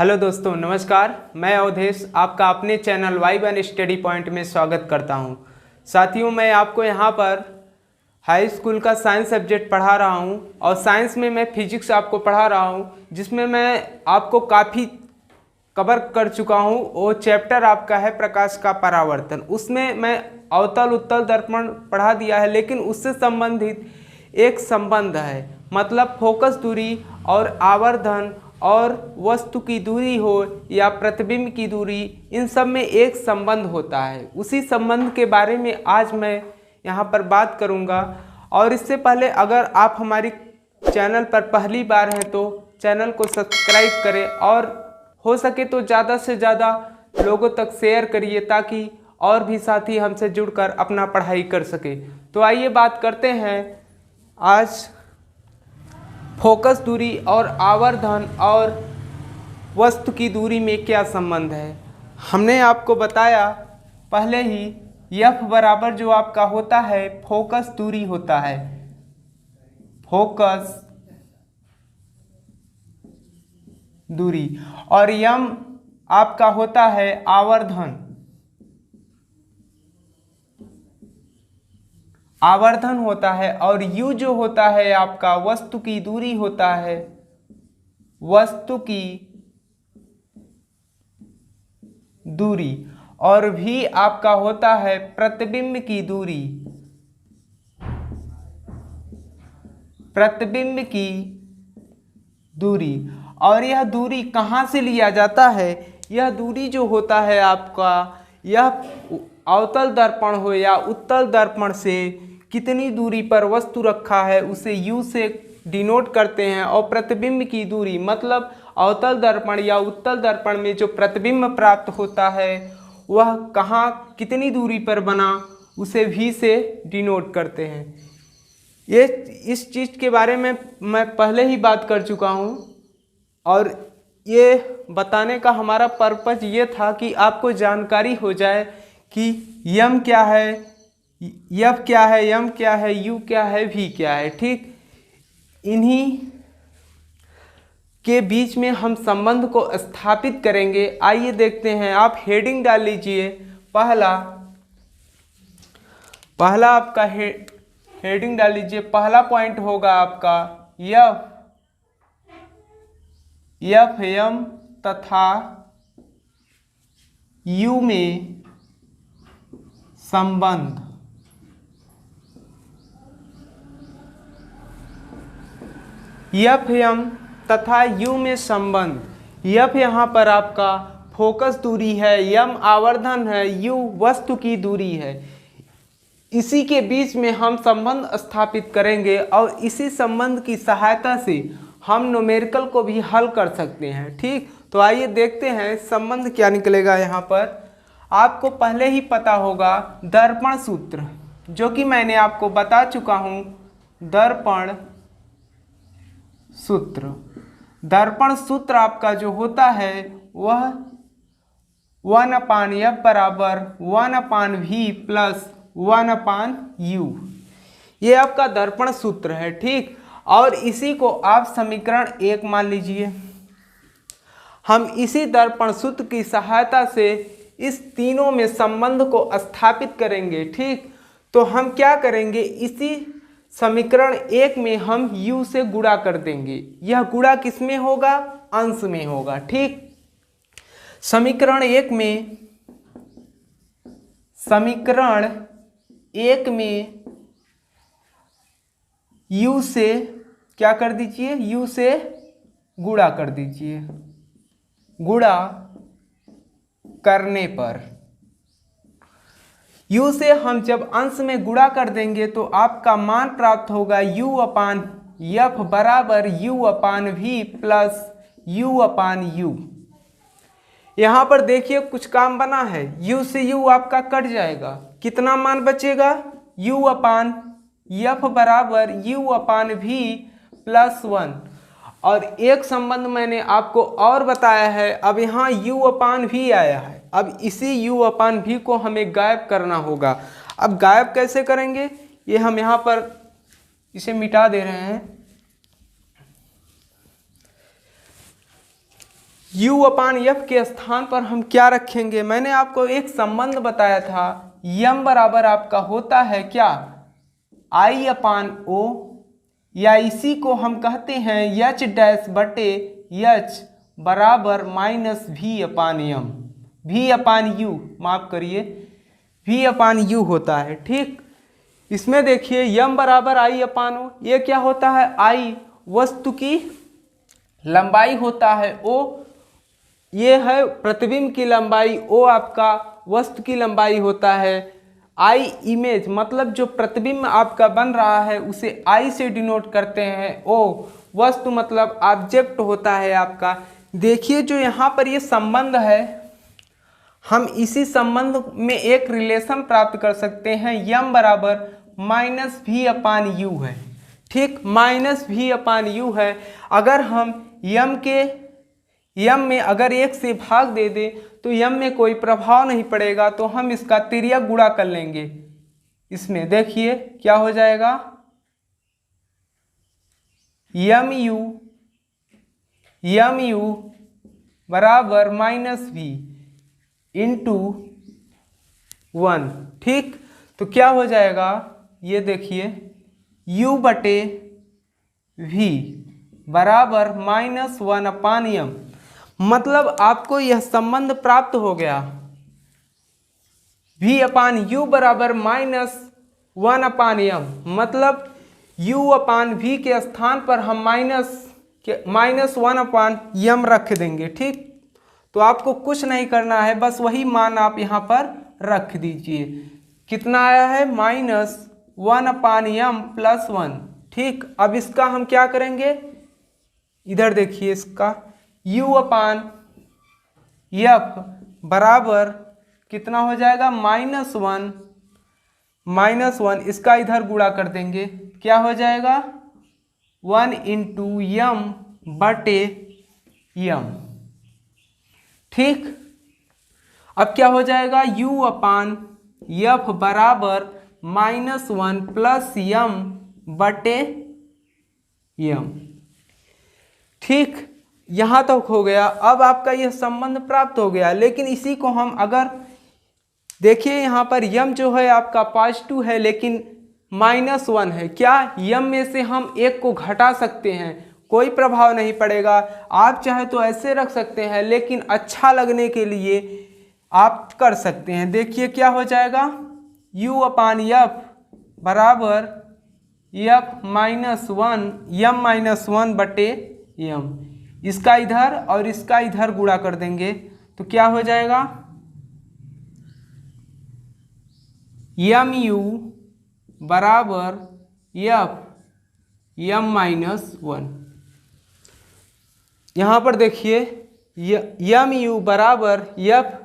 Hello दोस्तों, नमस्कार। मैं अवधेश आपका अपने चैनल Y1 स्टडी पॉइंट में स्वागत करता हूं। साथियों, मैं आपको यहां पर हाई स्कूल का साइंस सब्जेक्ट पढ़ा रहा हूं और साइंस में मैं फिजिक्स आपको पढ़ा रहा हूं, जिसमें मैं आपको काफ़ी कवर कर चुका हूं। वो चैप्टर आपका है प्रकाश का परावर्तन। उसमें मैं अवतल उत्तल दर्पण पढ़ा दिया है, लेकिन उससे संबंधित एक संबंध है, मतलब फोकस दूरी और आवर्धन और वस्तु की दूरी हो या प्रतिबिंब की दूरी, इन सब में एक संबंध होता है। उसी संबंध के बारे में आज मैं यहाँ पर बात करूँगा। और इससे पहले अगर आप हमारी चैनल पर पहली बार हैं तो चैनल को सब्सक्राइब करें और हो सके तो ज़्यादा से ज़्यादा लोगों तक शेयर करिए, ताकि और भी साथी हमसे जुड़कर अपना पढ़ाई कर सके। तो आइए बात करते हैं आज फोकस दूरी और आवर्धन और वस्तु की दूरी में क्या संबंध है। हमने आपको बताया पहले ही, F बराबर जो आपका होता है फोकस दूरी होता है, फोकस दूरी, और M आपका होता है आवर्धन, आवर्धन होता है, और U जो होता है आपका वस्तु की दूरी होता है, वस्तु की दूरी, और V आपका होता है प्रतिबिंब की दूरी, प्रतिबिंब की दूरी। और यह दूरी कहाँ से लिया जाता है? यह दूरी जो होता है आपका, यह अवतल दर्पण हो या उत्तल दर्पण से कितनी दूरी पर वस्तु रखा है उसे U से डिनोट करते हैं। और प्रतिबिंब की दूरी मतलब अवतल दर्पण या उत्तल दर्पण में जो प्रतिबिंब प्राप्त होता है वह कहाँ कितनी दूरी पर बना, उसे V से डिनोट करते हैं। ये इस चीज़ के बारे में मैं पहले ही बात कर चुका हूँ, और ये बताने का हमारा पर्पज ये था कि आपको जानकारी हो जाए कि M क्या है, F क्या है, M क्या है, U क्या है, V क्या है। ठीक, इन्हीं के बीच में हम संबंध को स्थापित करेंगे। आइए देखते हैं। आप हेडिंग डाल लीजिए। पहला आपका हेडिंग डाल लीजिए। पहला पॉइंट होगा आपका F M तथा U में संबंध। F M तथा U में संबंध। F यहाँ पर आपका फोकस दूरी है, M आवर्धन है, U वस्तु की दूरी है। इसी के बीच में हम संबंध स्थापित करेंगे और इसी संबंध की सहायता से हम न्यूमेरिकल को भी हल कर सकते हैं। ठीक, तो आइए देखते हैं संबंध क्या निकलेगा। यहाँ पर आपको पहले ही पता होगा दर्पण सूत्र, जो कि मैंने आपको बता चुका हूँ। दर्पण सूत्र, दर्पण सूत्र आपका जो होता है वह 1/F बराबर 1/V प्लस 1/U, ये आपका दर्पण सूत्र है। ठीक, और इसी को आप समीकरण 1 मान लीजिए। हम इसी दर्पण सूत्र की सहायता से इस तीनों में संबंध को स्थापित करेंगे। ठीक, तो हम क्या करेंगे, इसी समीकरण 1 में हम U से गुणा कर देंगे। यह गुणा किस में होगा? अंश में होगा। ठीक, समीकरण 1 में U से क्या कर दीजिए, U से गुणा कर दीजिए। गुणा करने पर U से हम जब अंश में गुणा कर देंगे तो आपका मान प्राप्त होगा U/F बराबर U/V प्लस U/U। यहाँ पर देखिए कुछ काम बना है, U से U आपका कट जाएगा, कितना मान बचेगा? U/F बराबर U/V प्लस 1। और एक संबंध मैंने आपको और बताया है। अब यहाँ U/V आया है, अब इसी U/V को हमें गायब करना होगा। अब गायब कैसे करेंगे, ये हम यहाँ पर इसे मिटा दे रहे हैं। u अपान एफ के स्थान पर हम क्या रखेंगे? मैंने आपको एक संबंध बताया था, यम बराबर आपका होता है क्या, आई अपान ओ, या इसी को हम कहते हैं एच डैश बटे एच बराबर माइनस वी अपान यम, वी अपान यू, माफ करिए वी अपान यू होता है। ठीक, इसमें देखिए यम बराबर आई अपान ओ, ये क्या होता है, आई वस्तु की लंबाई होता है, ओ ये है प्रतिबिंब की लंबाई, ओ आपका वस्तु की लंबाई होता है, आई इमेज मतलब जो प्रतिबिंब आपका बन रहा है उसे आई से डिनोट करते हैं, ओ वस्तु मतलब ऑब्जेक्ट होता है आपका। देखिए जो यहाँ पर ये संबंध है, हम इसी संबंध में एक रिलेशन प्राप्त कर सकते हैं, यम बराबर माइनस वी अपान यू है। ठीक, माइनस वी अपान यू है। अगर हम यम में अगर एक से भाग दे दें तो यम में कोई प्रभाव नहीं पड़ेगा, तो हम इसका तिर्यक गुणा कर लेंगे। इसमें देखिए क्या हो जाएगा, यम यू बराबर माइनस वी इंटू 1। ठीक, तो क्या हो जाएगा, ये देखिए u बटे v बराबर माइनस 1 अपान यम, मतलब आपको यह संबंध प्राप्त हो गया, v अपान यू बराबर माइनस 1 अपान यम, मतलब u अपान v के स्थान पर हम माइनस 1 अपान यम रख देंगे। ठीक, तो आपको कुछ नहीं करना है, बस वही मान आप यहाँ पर रख दीजिए। कितना आया है, माइनस 1 अपान यम प्लस 1। ठीक, अब इसका हम क्या करेंगे, इधर देखिए इसका u अपान एफ बराबर कितना हो जाएगा, माइनस वन, इसका इधर गुणा कर देंगे, क्या हो जाएगा 1 इंटू यम बटे यम। ठीक, अब क्या हो जाएगा, u अपान एफ बराबर -1 प्लस यम बटे यम। ठीक, यहाँ तक हो गया। अब आपका यह संबंध प्राप्त हो गया, लेकिन इसी को हम अगर देखिए यहाँ पर यम जो है आपका पॉजिटिव है लेकिन -1 है, क्या यम में से हम एक को घटा सकते हैं, कोई प्रभाव नहीं पड़ेगा। आप चाहे तो ऐसे रख सकते हैं, लेकिन अच्छा लगने के लिए आप कर सकते हैं। देखिए क्या हो जाएगा, u अपान एफ बराबर एफ -1 यम -1 बटे यम, इसका इधर और इसका इधर गुणा कर देंगे तो क्या हो जाएगा, यम यू बराबर एफ यम -1। यहाँ पर देखिए यम यू बराबर एफ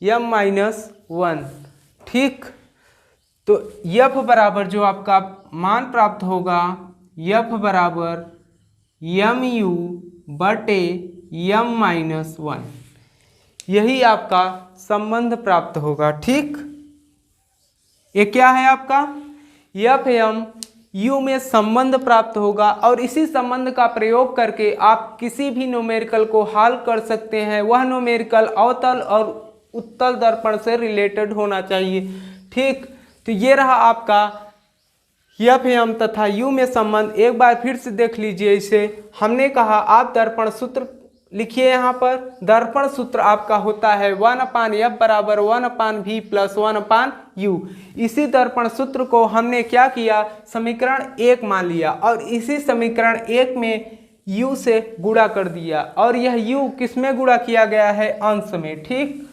यम -1। ठीक, तो एफ बराबर जो आपका मान प्राप्त होगा, एफ बराबर यम यू बटे यम -1, यही आपका संबंध प्राप्त होगा। ठीक, ये क्या है आपका एफ एम यू में संबंध प्राप्त होगा, और इसी संबंध का प्रयोग करके आप किसी भी न्यूमेरिकल को हल कर सकते हैं। वह न्यूमेरिकल अवतल और उत्तल दर्पण से रिलेटेड होना चाहिए। ठीक, तो ये रहा आपका एफ एम तथा यू में संबंध। एक बार फिर से देख लीजिए इसे। हमने कहा आप दर्पण सूत्र लिखिए, यहाँ पर दर्पण सूत्र आपका होता है 1/f बराबर 1/v प्लस 1/u। इसी दर्पण सूत्र को हमने क्या किया, समीकरण 1 मान लिया और इसी समीकरण 1 में u से गुणा कर दिया, और यह u किस में गुणा किया गया है, अंश में। ठीक,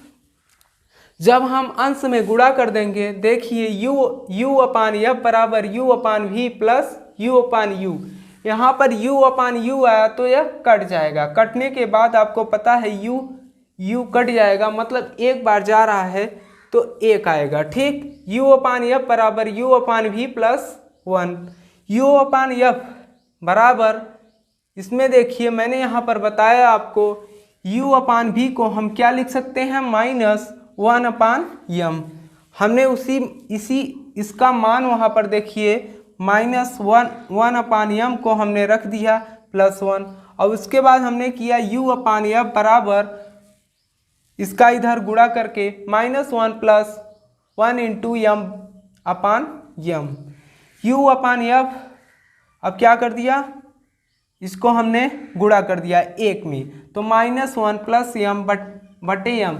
जब हम अंश में गुणा कर देंगे, देखिए u अपान एफ बराबर u/v प्लस u/u। यहाँ पर u/u आया तो यह कट जाएगा, कटने के बाद आपको पता है u कट जाएगा, मतलब एक बार जा रहा है तो 1 आएगा। ठीक, u/f बराबर u/v प्लस 1। u/f बराबर, इसमें देखिए मैंने यहाँ पर बताया आपको u/v को हम क्या लिख सकते हैं, -1/m। हमने इसका मान वहाँ पर देखिए -1/m को हमने रख दिया प्लस 1, और उसके बाद हमने किया u अपान एफ बराबर इसका इधर गुणा करके -1 प्लस 1 इंटू यम अपान यम। u अपान एफ अब क्या कर दिया, इसको हमने गुणा कर दिया 1 में, तो -1 प्लस यम बटे यम।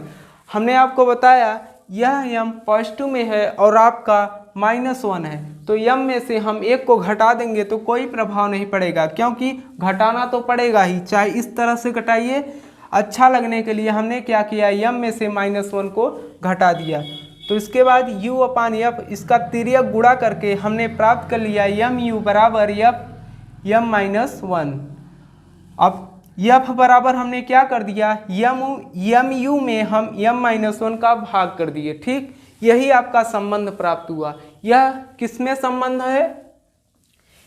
हमने आपको बताया यह यम पॉजिटिव में है और आपका -1 है, तो यम में से हम 1 को घटा देंगे तो कोई प्रभाव नहीं पड़ेगा, क्योंकि घटाना तो पड़ेगा ही, चाहे इस तरह से घटाइए। अच्छा लगने के लिए हमने क्या किया, यम में से -1 को घटा दिया। तो इसके बाद u अपान एफ इसका तिर्यक गुणा करके हमने प्राप्त कर लिया यम यू बराबर एफ यम -1। अब एफ बराबर हमने क्या कर दिया, यम यू में हम यम -1 का भाग कर दिए। ठीक, यही आपका संबंध प्राप्त हुआ। यह किसमें संबंध है,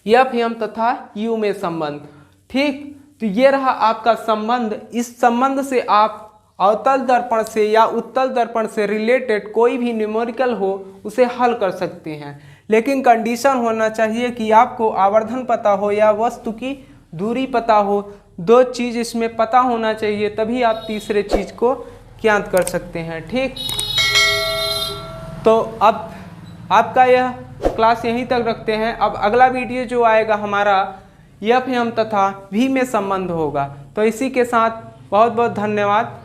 एफ यम तथा यू में संबंध। ठीक, तो ये रहा आपका संबंध। इस संबंध से आप अवतल दर्पण से या उत्तल दर्पण से रिलेटेड कोई भी न्यूमेरिकल हो उसे हल कर सकते हैं, लेकिन कंडीशन होना चाहिए कि आपको आवर्धन पता हो या वस्तु की दूरी पता हो। 2 चीज़ इसमें पता होना चाहिए, तभी आप तीसरे चीज़ को ज्ञात कर सकते हैं। ठीक, तो अब आपका यह क्लास यहीं तक रखते हैं। अब अगला वीडियो जो आएगा हमारा एफ एम तथा वी में संबंध होगा। तो इसी के साथ बहुत बहुत धन्यवाद।